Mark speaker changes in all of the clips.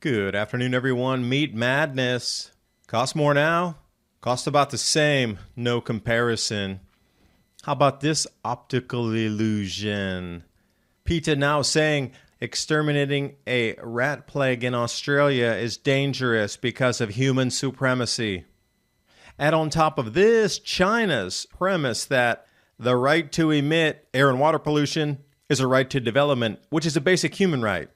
Speaker 1: Good afternoon, everyone. Meat madness. Cost more now? Cost about the same. No comparison. How about this optical illusion? PETA now saying exterminating a rat plague in Australia is dangerous because of human supremacy. Add on top of this China's premise that the right to emit air and water pollution is a right to development, which is a basic human right.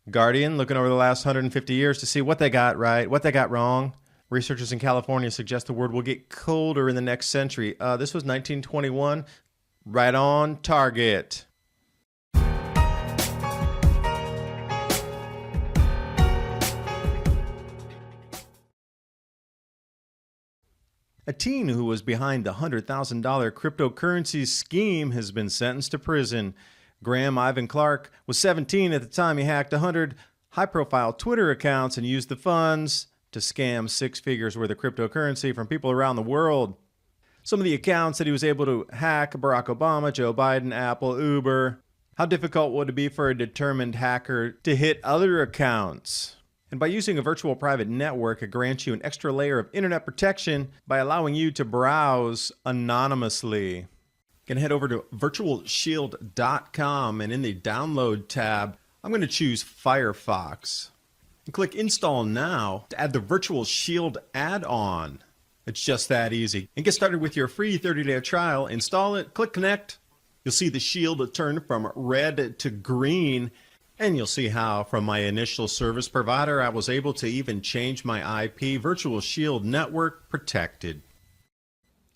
Speaker 1: Guardian looking over the last 150 years to see what they got right, what they got wrong. Researchers in California suggest the world will get colder in the next century. This was 1921. Right on target. A teen who was behind the $100,000 cryptocurrency scheme has been sentenced to prison. Graham Ivan Clark was 17 at the time he hacked 100 high-profile Twitter accounts and used the funds to scam six figures worth of cryptocurrency from people around the world. Some of the accounts that he was able to hack: Barack Obama, Joe Biden, Apple, Uber. How difficult would it be for a determined hacker to hit other accounts? And by using a virtual private network, it grants you an extra layer of internet protection by allowing you to browse anonymously. You can head over to virtualshield.com, and in the download tab, I'm going to choose Firefox. And click Install Now to add the Virtual Shield add-on. It's just that easy. And get started with your free 30-day trial. Install it, click Connect. You'll see the shield turn from red to green. And you'll see how from my initial service provider, I was able to even change my IP. Virtual Shield Network protected.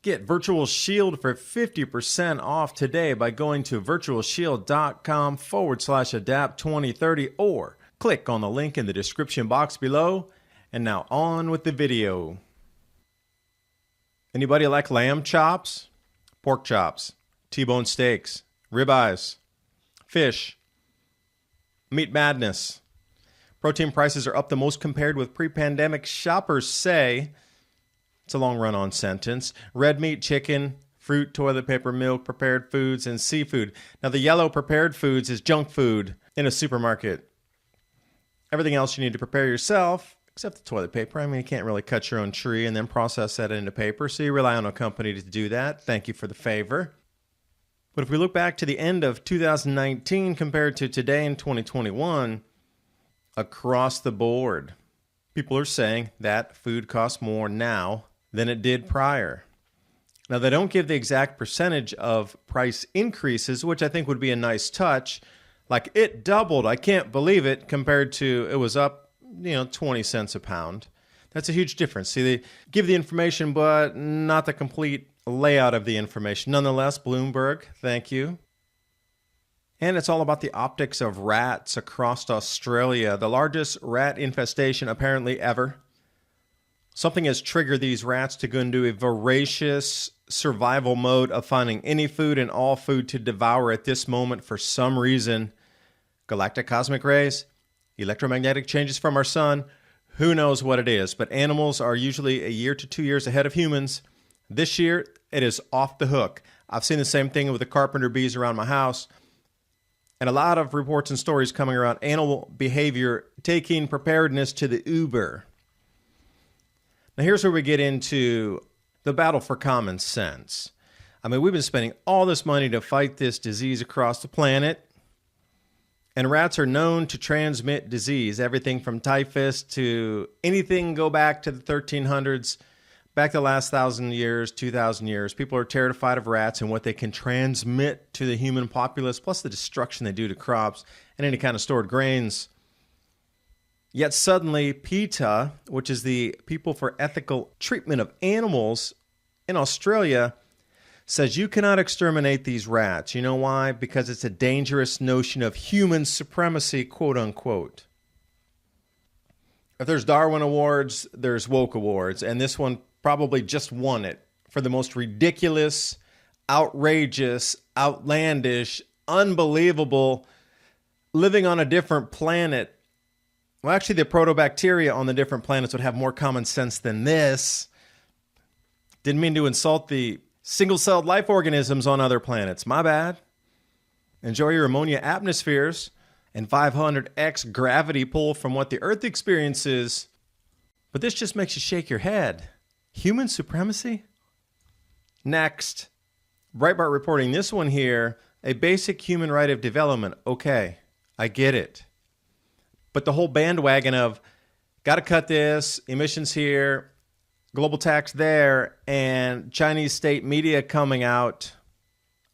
Speaker 1: Get Virtual Shield for 50% off today by going to virtualshield.com/adapt2030 or click on the link in the description box below. And now on with the video. Anybody like lamb chops, pork chops, T-bone steaks, ribeyes, fish? Meat madness. Protein prices are up the most compared with pre-pandemic, shoppers say. It's a long run-on sentence. Red meat, chicken, fruit, toilet paper, milk, prepared foods, and seafood. Now, the yellow prepared foods is junk food in a supermarket. Everything else you need to prepare yourself, except the toilet paper. I mean, you can't really cut your own tree and then process that into paper, so you rely on a company to do that. Thank you for the favor. But if we look back to the end of 2019 compared to today in 2021, across the board, people are saying that food costs more now than it did prior. Now, they don't give the exact percentage of price increases, which I think would be a nice touch. Like, it doubled, I can't believe it, compared to it was up, 20 cents a pound. That's a huge difference. See, they give the information, but not the complete layout of the information. Nonetheless, Bloomberg, thank you. And it's all about the optics of rats across Australia, the largest rat infestation apparently ever. Something has triggered these rats to go into a voracious survival mode of finding any food and all food to devour at this moment for some reason. Galactic cosmic rays, electromagnetic changes from our sun, who knows what it is, but animals are usually a year to 2 years ahead of humans. This year, it is off the hook. I've seen the same thing with the carpenter bees around my house, and a lot of reports and stories coming around animal behavior taking preparedness to the Uber. Now, here's where we get into the battle for common sense. I mean, we've been spending all this money to fight this disease across the planet, and rats are known to transmit disease, everything from typhus to anything go back to the 1300s, back the last 1,000 years, 2,000 years. People are terrified of rats and what they can transmit to the human populace, plus the destruction they do to crops and any kind of stored grains. Yet suddenly, PETA, which is the People for Ethical Treatment of Animals in Australia, says you cannot exterminate these rats. You know why? Because it's a dangerous notion of human supremacy, quote unquote. If there's Darwin Awards, there's Woke Awards, and this one probably just won it for the most ridiculous, outrageous, outlandish, unbelievable, living on a different planet. Well, actually, the protobacteria on the different planets would have more common sense than this. Didn't mean to insult the single-celled life organisms on other planets. My bad. Enjoy your ammonia atmospheres and 500x gravity pull from what the Earth experiences. But this just makes you shake your head. Human supremacy? Next, Breitbart reporting this one here, a basic human right of development. Okay, I get it. But the whole bandwagon of, got to cut this, emissions here, global tax there, and Chinese state media coming out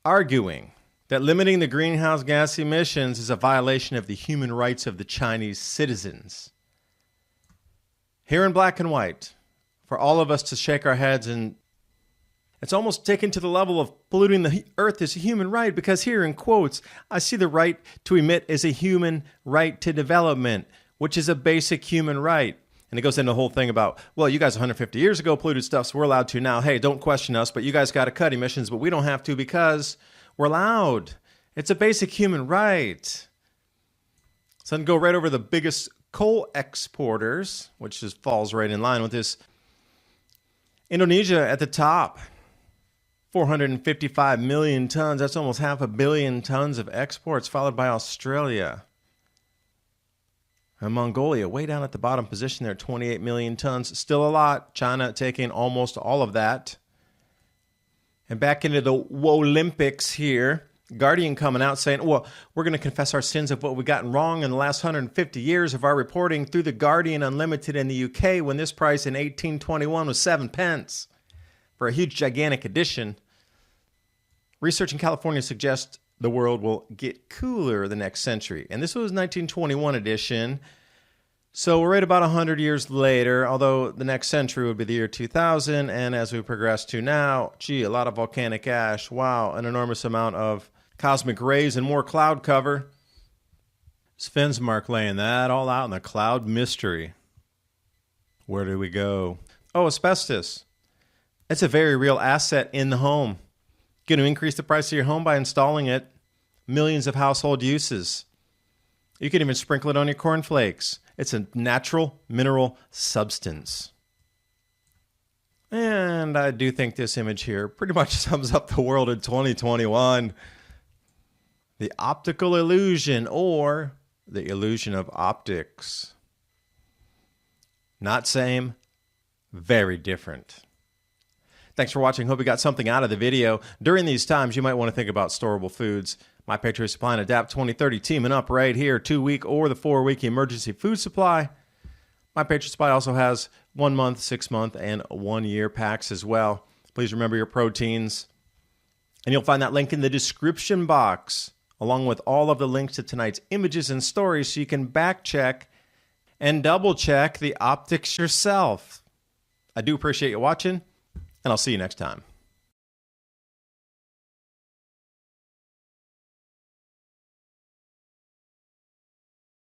Speaker 1: arguing that limiting the greenhouse gas emissions is a violation of the human rights of the Chinese citizens. Here in black and white, for all of us to shake our heads, and it's almost taken to the level of polluting the earth as a human right, because here in quotes, I see the right to emit as a human right to development, which is a basic human right. And it goes into the whole thing about, well, you guys 150 years ago polluted stuff, so we're allowed to now. Hey, don't question us, but you guys got to cut emissions, but we don't have to because we're allowed. It's a basic human right. So then go right over the biggest coal exporters, which just falls right in line with this. Indonesia at the top, 455 million tons. That's almost 500 million tons of exports, followed by Australia. And Mongolia, way down at the bottom position there, 28 million tons. Still a lot. China taking almost all of that. And back into the Olympics here. Guardian coming out saying, well, we're going to confess our sins of what we've gotten wrong in the last 150 years of our reporting through the Guardian Unlimited in the UK, when this price in 1821 was 7 pence for a huge, gigantic edition. Research in California suggests the world will get cooler the next century. And this was 1921 edition. So we're right about 100 years later, although the next century would be the year 2000. And as we progress to now, gee, a lot of volcanic ash. Wow, an enormous amount of cosmic rays and more cloud cover. Svensmark laying that all out in the cloud mystery. Where do we go? Oh, asbestos. It's a very real asset in the home. Going to increase the price of your home by installing it. Millions of household uses. You can even sprinkle it on your cornflakes. It's a natural mineral substance. And I do think this image here pretty much sums up the world in 2021. The optical illusion, or the illusion of optics. Not same, very different. Thanks for watching. Hope you got something out of the video. During these times, you might want to think about storable foods. My Patriot Supply and Adapt 2030 teaming up right here. 2-week or the 4-week emergency food supply. My Patriot Supply also has 1 month, 6 month, and 1 year packs as well. Please remember your proteins. And you'll find that link in the description box, along with all of the links to tonight's images and stories, so you can back check and double check the optics yourself. I do appreciate you watching, and I'll see you next time.